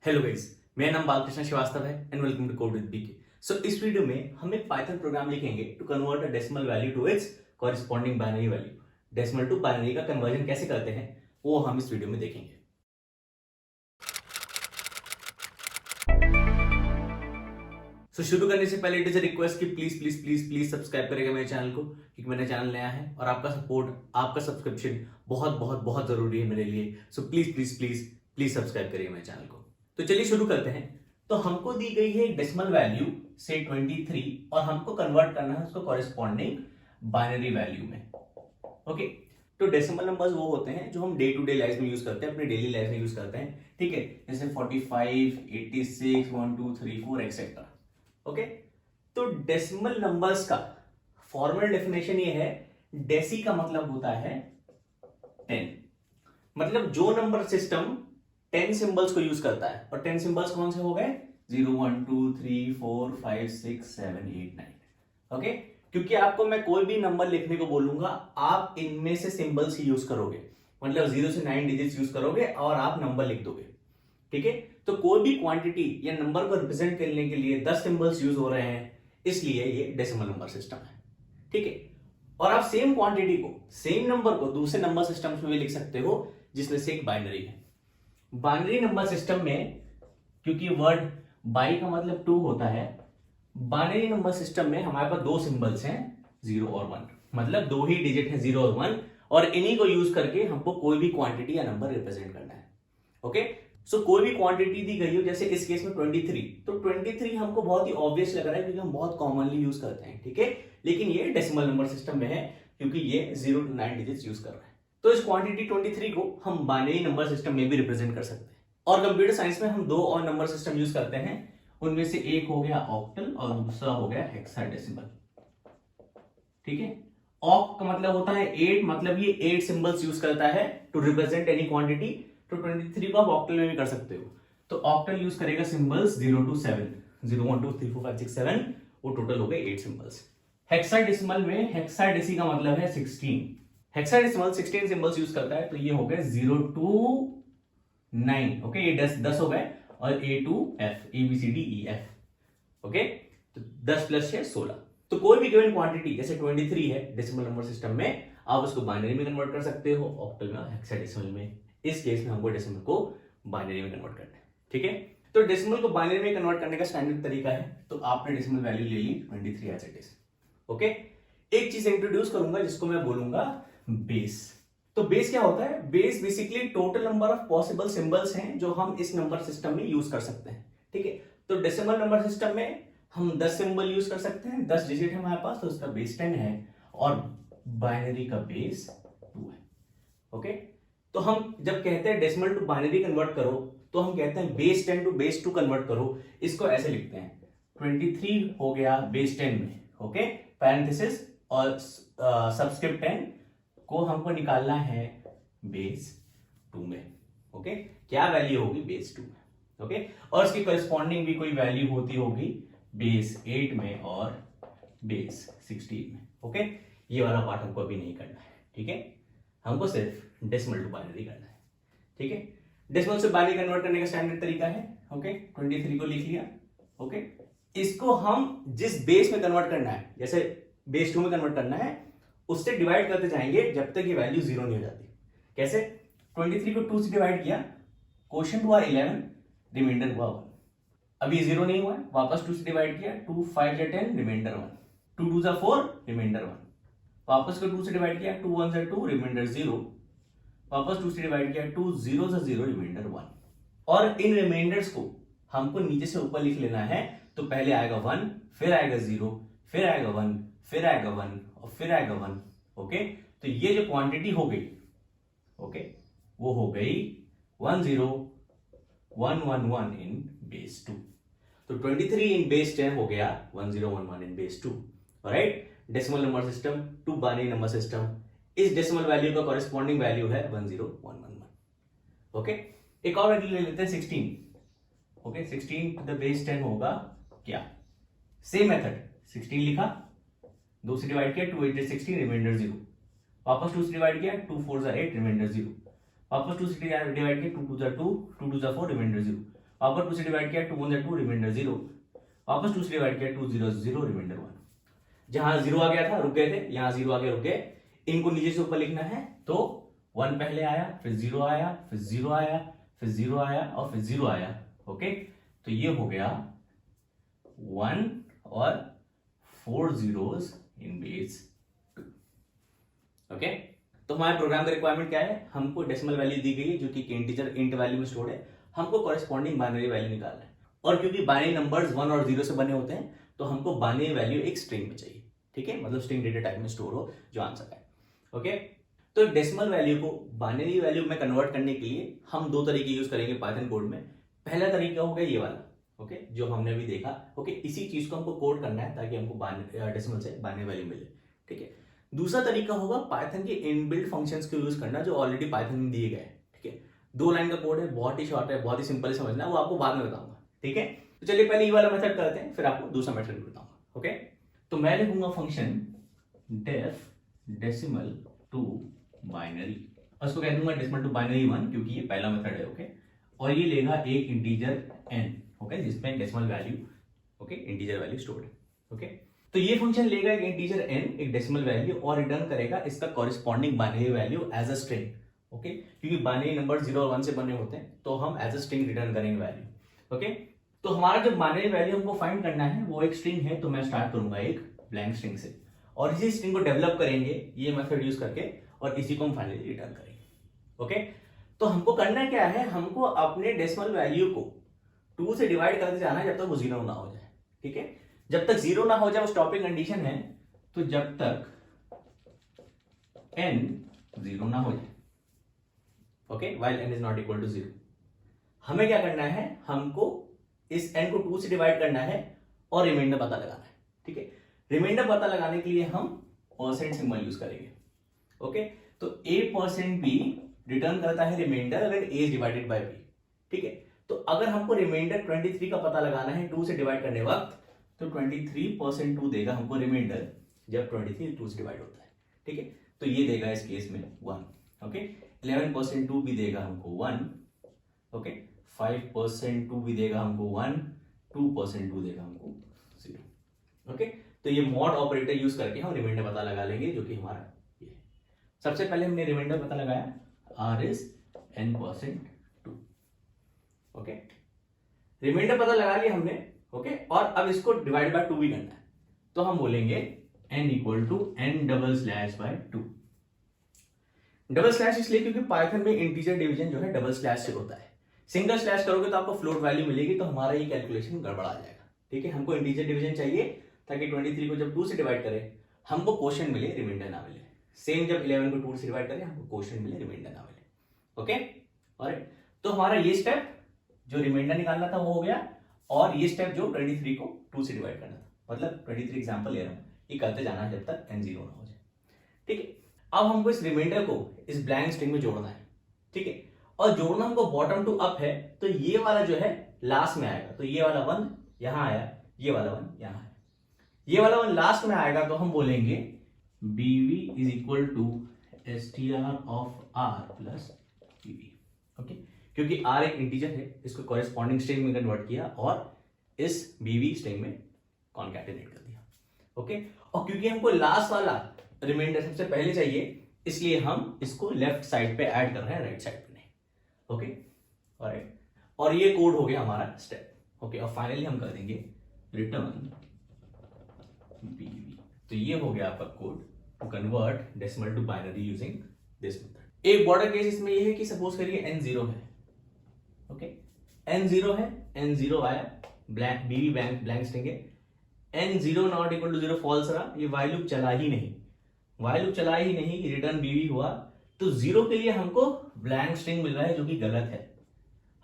Hello guys, मेरा नाम बालकृष्ण श्रीवास्तव है and welcome to code with BK. So इस वीडियो में हम एक पाइथन प्रोग्राम लिखेंगे to convert a decimal value to its corresponding binary value. Decimal to binary का कन्वर्जन कैसे करते हैं वो हम इस वीडियो में देखेंगे। शुरू करने से पहले इट इज अ रिक्वेस्ट कि please please please please subscribe करेगा मेरे चैनल को, क्योंकि मेरा चैनल नया है और आपका सपोर्ट, आपका सब्सक्रिप्शन बहुत बहुत बहुत जरूरी है मेरे लिए। So please please please please subscribe करिए मेरे चैनल को। तो चलिए शुरू करते हैं। तो हमको दी गई है एक डेसिमल वैल्यू से 23 और हमको कन्वर्ट करना है उसको कॉरेस्पॉन्डिंग बाइनरी वैल्यू में। ओके, तो डेसिमल नंबर्स वो होते हैं जो हम डे टू डे लाइफ में यूज करते हैं, अपने डेली लाइफ में यूज करते हैं। ठीक है, जैसे 45, 86, 1 2 3 4 एक्सेट्रा। ओके, तो डेसिमल नंबर्स का फॉर्मल डेफिनेशन ये है, डेसी का मतलब होता है 10। मतलब जो नंबर सिस्टम 10 सिंबल्स को यूज करता है, और 10 सिंबल्स कौन से हो गए? 0 1 2 3 4 5 6 7 8 9। ओके, क्योंकि आपको मैं कोई भी नंबर लिखने को बोलूंगा, आप इनमें से सिंबल्स ही यूज करोगे। मतलब 0 से 9 डिजिट्स यूज करोगे और आप नंबर लिख दोगे। ठीक है, तो कोई भी क्वांटिटी या नंबर को रिप्रेजेंट करने के लिए 10 सिंबल्स यूज हो रहे हैं, इसलिए ये डेसिमल नंबर सिस्टम है। ठीक है, और आप सेम क्वांटिटी को, सेम नंबर को दूसरे नंबर सिस्टम्स में भी लिख सकते हो, जिसमें से एक बाइनरी है। बाइनरी नंबर सिस्टम में, क्योंकि वर्ड बाई का मतलब 2 होता है, बाइनरी नंबर सिस्टम में हमारे पास दो सिंबल्स हैं, 0 और 1। मतलब दो ही डिजिट है 0 और 1, और इन्हीं को यूज करके हमको कोई भी क्वांटिटी या नंबर रिप्रेजेंट करना है। ओके, सो कोई भी क्वांटिटी दी गई हो, जैसे इस केस में 23, तो 23 हमको बहुत ही ऑब्वियस लग रहा है क्योंकि हम बहुत कॉमनली यूज करते हैं। ठीक है, लेकिन ये डेसिमल नंबर सिस्टम में है क्योंकि ये 0 to 9 डिजिट्स यूज कर रहा है। तो इस क्वांटिटी 23 को हम बाइनरी नंबर सिस्टम में भी रिप्रेजेंट कर सकते हैं। और कंप्यूटर साइंस में हम दो और नंबर सिस्टम यूज करते हैं, उनमें से एक हो गया ऑक्टल और दूसरा हो गया हेक्साडेसिमल। ठीक है, ऑक्ट का मतलब होता है 8, मतलब ये 8 सिंबल्स यूज करता है टू रिप्रेजेंट एनी क्वांटिटी। तो 23 को आप ऑक्टल में भी कर सकते हो। तो ऑक्टल यूज करेगा सिंबल्स 0 to 7, 0 1 2 3 4 5 6 7, वो टोटल हो गए 8 सिंबल्स। हेक्साडेसिमल में हेक्साडेसी का मतलब है 16। हेक्साडेसिमल 16 सिंबल्स यूज करता है, तो ये हो गए 0 to 9। ओके, ये 10 हो गए, और A to F, ABCDEF। Okay, तो 10 प्लस 6 16। तो कोई भी गिवन क्वांटिटी जैसे 23 है डेसिमल नंबर सिस्टम में, आप उसको बाइनरी में कन्वर्ट कर सकते हो, ऑक्टल में, हेक्साडेसिमल में। इस केस में हमको डेसिमल को बाइनरी में कन्वर्ट करना है। ठीक है, तो डेसिमल को बाइनरी में कन्वर्ट करने का स्टैंडर्ड तरीका है, तो आपने डेसिमल वैल्यू ले ली 23 एज इट इज। ओके, एक चीज इंट्रोड्यूस करूंगा जिसको मैं बोलूंगा बेस। तो बेस क्या होता है? Base basically total number of possible symbols हैं जो हम इस नंबर सिस्टम में यूज कर सकते हैं। ठीक है, तो डेसिमल नंबर सिस्टम में हम 10 सिंबल यूज कर सकते हैं, 10 डिजिट है हमारे पास, तो उसका बेस 10 है, और बाइनरी का बेस 2 है। ओके, तो हम जब कहते हैं डेसिमल टू बाइनरी कन्वर्ट करो, तो हम कहते हैं बेस 10 टू बेस 2 कन्वर्ट करो। इसको ऐसे लिखते हैं, 23 हो गया बेस 10 में, ओके, पैरेंथेसिस और सबस्क्रिप्ट 10 को हमको निकालना है बेस 2 में। ओके, क्या वैल्यू होगी बेस 2 में? ओके, और इसकी कॉरेस्पॉन्डिंग भी कोई वैल्यू होती होगी बेस 8 में और बेस 16 में। ओके, ये वाला पार्ट हमको अभी नहीं करना है। ठीक है, हमको सिर्फ डेसिमल टू बाइनरी करना है। ठीक है, डेसिमल से बाइनरी कन्वर्ट करने का स्टैंडर्ड तरीका है। ओके, 23 को लिख लिया। ओके, इसको हम जिस बेस में कन्वर्ट करना है, जैसे बेस 2 में कन्वर्ट करना है, उससे डिवाइड करते जाएंगे जब तक ये वैल्यू 0 नहीं हो जाती। कैसे? 23 को 2 से डिवाइड किया, क्वोशिएंट हुआ 11, रिमाइंडर हुआ 1। अभी 0 नहीं हुआ है, वापस 2 से डिवाइड किया, 2 5 10, रिमाइंडर 1, 2 2 4, रिमाइंडर 1। वापस को 2 से डिवाइड किया, 2 1 2, रिमाइंडर 0। वापस 2 से डिवाइड किया, 2 0 0, रिमाइंडर 1। और इन रिमाइंडर्स को हमको नीचे से ऊपर लिख लेना है। तो पहले आएगा 1, फिर आएगा 0, फिर आएगा 1, फिर आएगा 1 और फिर आएगा 1। ओके, तो ये जो क्वांटिटी हो गई, ओके, वो हो गई 1 0 1 1 1 इन बेस 2। तो 23 इन बेस 10 हो गया 1 0 1 1 in base 2। Right, decimal number system to binary number system. इस डेसिमल वैल्यू का कॉरेस्पॉन्डिंग वैल्यू है 1 0 1 1 1। ओके, एक और वैल्यू ले लेते हैं 16। ओके, 16 टू द बेस 10 होगा क्या? सेम मेथड, 16 लिखा, 2 से डिवाइड किया, 2 8 16, रिमाइंडर 0। वापस 2 से डिवाइड किया, 2 4 8, रिमाइंडर 0। वापस 2 से डिवाइड किया, 2 2 2, 2 2 4, रिमाइंडर 0। वापस 2 से डिवाइड किया, 2 1 2, रिमाइंडर 0, वापस 2 से डिवाइड किया, 2 0 0, रिमाइंडर 1। जहां 0 आ गया था रुक गए थे, यहाँ 0 आ गया रुक गए। इनको नीचे से ऊपर लिखना है तो 1 पहले आया, फिर 0 आया, फिर 0 आया, फिर 0 आया और फिर 0 आया। ओके, तो ये हो गया 1 और 4 zeros इन बेस 2। ओके, तो हमारे प्रोग्राम का रिक्वायरमेंट क्या है, हमको डेसिमल वैल्यू दी गई है जो कि इंटीजर इंट वैल्यू में स्टोर्ड है, हमको कॉरेस्पॉन्डिंग बाइनरी वैल्यू निकालना है। और क्योंकि बाइनरी नंबर्स 1 और 0 से बने होते हैं तो हमको बाइनरी वैल्यू एक स्ट्रिंग में चाहिए। ठीक है, मतलब स्ट्रिंग डेटा टाइप में स्टोर हो जो आंसर है। ओके, तो डेसिमल वैल्यू को बाइनरी वैल्यू में कन्वर्ट करने के लिए हम दो तरीके यूज करेंगे पाइथन कोड में। पहला तरीका होगा ये वाला, ओके, जो हमने अभी देखा। ओके, इसी चीज को हमको कोड करना है ताकि हमको डेसिमल से बाइनरी वैल्यू मिले। ठीक है, दूसरा तरीका होगा पाइथन के इनबिल्ट फंक्शंस को यूज करना जो ऑलरेडी पाइथन में दिए गए हैं। ठीक है, 2 लाइन का कोड है, बहुत ही शॉर्ट है, बहुत ही सिंपल है समझना, वो आपको बाद में बताऊंगा। ठीक है, तो चलिए पहले ये वाला मेथड करते हैं, फिर आपको दूसरा मेथड बताऊंगा। ओके, तो मैं लिखूंगा function def decimal to binary, और उसको कह दूंगा डेसिमल टू बाइनरी 1 क्योंकि ये पहला मेथड है। ओके, और ये लेगा एक इंटीजर n, ओके, जिसमें decimal value, okay, integer value stored है। ओके, तो ये फंक्शन लेगा एक इंटीजर n, एक डेसिमल वैल्यू, और रिटर्न करेगा इसका corresponding binary value as a string. Okay, क्योंकि बाइनरी नंबर 0 और 1 से बने होते हैं तो हम एज अ स्ट्रिंग रिटर्न करेंगे वैल्यू। ओके, तो हमारा जो बाइनरी वैल्यू हमको फाइंड करना है वो एक स्ट्रिंग है, तो मैं स्टार्ट करूंगा एक ब्लैंक स्ट्रिंग से, और इसी स्ट्रिंग को डेवलप करेंगे ये मेथड यूज करके, और इसी को हम फाइनली रिटर्न करेंगे। ओके, तो हमको करना क्या है, हमको अपने डेसिमल वैल्यू को 2 से डिवाइड करते जाना है जब तक वो 0 ना हो जाए। ठीक है, जब तक 0 ना हो जाए वो स्टॉपिंग कंडीशन है, तो जब तक n 0 ना हो जाए, okay, while n is not equal to 0, हमें क्या करना है, हमको इस n को 2 से डिवाइड करना है और रिमाइंडर पता लगाना है। ठीक है, रिमाइंडर पता लगाने के लिए हम परसेंट सिंबल यूज करेंगे। ओके, तो a% b रिटर्न करता है रिमाइंडर अगर a is divided by b। ठीक है, तो अगर हमको रिमाइंडर 23 का पता लगाना है 2 से डिवाइड करने वक्त, तो 23% 2 देगा हमको रिमाइंडर जब 23 2 से डिवाइड होता है। ठीक है, तो ये देगा इस केस में 1। ओके, 11% 2 भी देगा हमको 1। ओके, 5% 2 भी देगा हमको 1, 2% 2 देगा हमको 0। ओके, तो ये मॉड ऑपरेटर यूज करके हम रिमाइंडर पता लगा लेंगे जो कि हमारा ये है। सबसे पहले हमने रिमाइंडर पता लगाया, r is n% 2। Okay, reminder पता लगा लिया हमने। ओके, और अब इसको डिवाइड बाय 2 भी करना है, तो हम बोलेंगे n equal to n/2। Double slash इसलिए क्योंकि पाइथन में इंटीजर डिवीजन जो है डबल स्लैश से होता है। सिंगल स्लैश करोगे तो आपको फ्लोट वैल्यू मिलेगी, तो हमारा ये कैलकुलेशन गड़बड़ा जाएगा। ठीक है, हमको इंटीजर डिवीजन चाहिए ताकि 23 को जब 2 से डिवाइड करें हमको क्वोशिएंट मिले, रिमाइंडर ना मिले। सेम जब 11 को 2 से डिवाइड करें हमको क्वोशिएंट मिले, रिमाइंडर ना मिले। ओके, ऑलराइट, तो हमारा ये स्टेप जो रिमाइंडर निकालना था वो हो गया, और ये स्टेप जो 23 को 2 से डिवाइड करना था, मतलब 23 एग्जांपल ले रहा हूं, ये करते जाना है जब तक n 0 ना हो जाए। ठीक है, अब हमको इस रिमाइंडर को इस ब्लैंक स्ट्रिंग में जोड़ना है। ठीक है, और जोड़ना हमको बॉटम टू अप है, तो ये वाला जो है लास्ट में आएगा, तो ये वाला 1 यहां आया, ये वाला 1 यहां आया, ये वाला 1 लास्ट में आएगा, तो हम बोलेंगे bv is equal to str of r plus bv। Okay, क्योंकि r एक इंटीजर है, इसको कॉरेस्पॉन्डिंग स्ट्रिंग में कन्वर्ट किया और इस bv स्ट्रिंग में कॉन्कैटिनेट कर दिया। ओके, और क्योंकि हमको लास्ट वाला रिमाइंडर सबसे पहले चाहिए, इसलिए हम इसको लेफ्ट साइड पे ऐड कर रहे हैं, राइट साइड पे नहीं। ओके, ऑलराइट, और ये कोड हो गया हमारा स्टेप। ओके, और फाइनली हम कर देंगे रिटर्न bv। तो ये हो गया आपका code to convert decimal to binary using this method. एक बॉर्डर केस इसमें ये है कि सपोज करिए n 0 है। ओके, n 0 है, n 0 आया, ब्लैंक bv ब्लैंक स्ट्रिंग है, n 0 not equal to 0 false रहा, ये while लूप चला ही नहीं, while लूप चला ही नहीं, रिटर्न bv हुआ, तो 0 के लिए हमको ब्लैंक स्ट्रिंग मिल रहा है जो कि गलत है।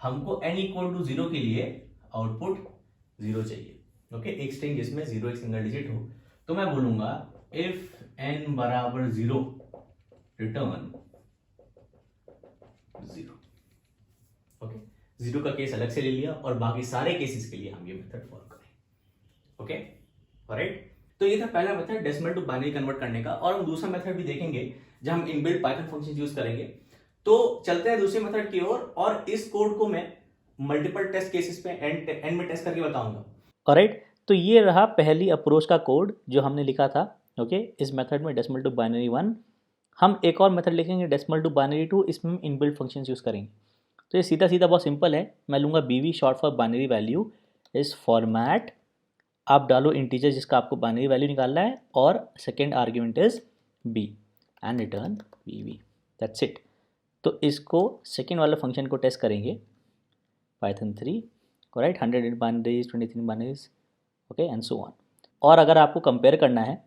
हमको n इक्वल टू 0 के लिए आउटपुट 0 चाहिए। ओके, एक स्ट्रिंग जिसमें 0 एक सिंगल डिजिट हो, तो मैं बोलूंगा इफ n बराबर 0 रिटर्न 0। ओके, 0 का केस अलग से ले लिया और बाकी सारे केसेस के लिए हम ये मेथड फॉलो करें। ओके, ऑलराइट, तो ये था पहला method decimal to binary convert करने का, और हम दूसरा मेथड भी देखेंगे जब हम इनबिल्ट पाइथन फंक्शन यूज करेंगे। तो चलते हैं दूसरे मेथड की ओर, और इस कोड को मैं मल्टीपल टेस्ट केसेस पे एंड में टेस्ट करके बताऊंगा। ऑलराइट, तो ये रहा पहली अप्रोच का कोड जो हमने लिखा था। ओके, इस मेथड में डेसिमल टू बाइनरी 1, हम एक और मेथड लिखेंगे डेसिमल टू बाइनरी 2, इसमें हम इनबिल्ट फंक्शंस यूज़ करेंगे। तो ये सीधा सीधा बहुत सिंपल है। मैं लूँगा BV short for binary value इस फॉर्मेट, आप डालो इंटीजर जिसका आपको बाइनरी वैल्यू निकालना है और second argument is B and return BV, that's it. तो इसको सेकेंड वाले फंक्शन को टेस्ट करेंगे Python 3, right, 100 binaries 23 binaries, okay and so on. और अगर आपको कंपेयर करना है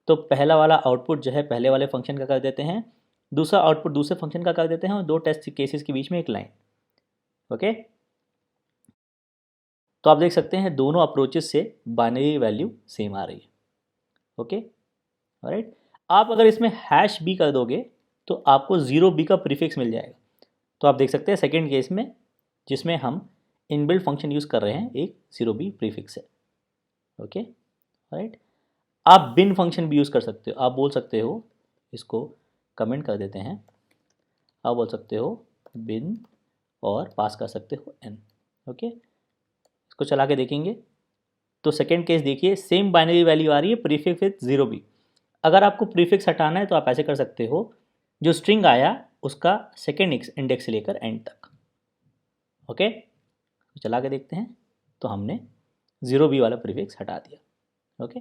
तो पहला वाला आउटपुट जो है पहले वाले फंक्शन का कर देते हैं, दूसरा आउटपुट दूसरे फंक्शन का कर देते हैं और दो टेस्ट केसेस के बीच में एक लाइन। ओके, तो आप देख सकते हैं दोनों अप्रोचेस से बाइनरी वैल्यू सेम आ रही है। ओके, राइट, आप अगर इसमें #b कर दोगे तो आपको 0b का प्रीफिक्स मिल जाएगा। तो आप देख सकते हैं सेकेंड केस में जिसमें हम इनबिल्ट फंक्शन यूज़ कर रहे हैं, एक 0b प्रीफिक्स है। ओके, राइट, आप बिन फंक्शन भी यूज़ कर सकते हो। आप बोल सकते हो, इसको कमेंट कर देते हैं, आप बोल सकते हो बिन और पास कर सकते हो n। ओके, इसको चला के देखेंगे तो सेकेंड केस देखिए, सेम बाइनरी वैल्यू आ रही है, प्रीफिक्स विथ 0b। अगर आपको प्रीफिक्स हटाना है तो आप ऐसे कर सकते हो, जो स्ट्रिंग आया उसका सेकेंड इंडेक्स से लेकर एंड तक। ओके, तो चला के देखते हैं तो हमने 0b वाला प्रीफिक्स हटा दिया। ओके,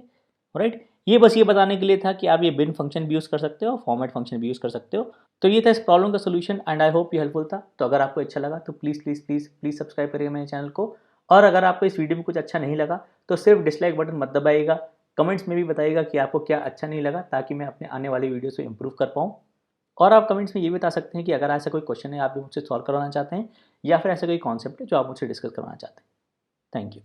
राइट, ये बस ये बताने के लिए था कि आप ये बिन फंक्शन भी यूज़ कर सकते हो, फॉर्मेट फंक्शन भी यूज़ कर सकते हो। तो ये था इस प्रॉब्लम का सोल्यूशन एंड आई होप ये हेल्पफुल था। तो अगर आपको अच्छा लगा तो please please please please subscribe करिएगा मेरे चैनल को। और अगर आपको इस वीडियो में कुछ अच्छा नहीं लगा तो सिर्फ डिसलाइक बटन मत दबाइएगा, कमेंट्स में भी बताइएगा कि आपको क्या अच्छा नहीं लगा, ताकि मैं अपने आने वाली वीडियोस को इंप्रूव कर पाऊँ। और आप कमेंट्स में ये बता सकते हैं कि अगर ऐसा कोई क्वेश्चन है आप मुझसे सॉल्व करवाना चाहते हैं, या फिर ऐसा कोई कॉन्सेप्ट है जो आप मुझसे डिस्कस करवाना चाहते हैं। Thank you.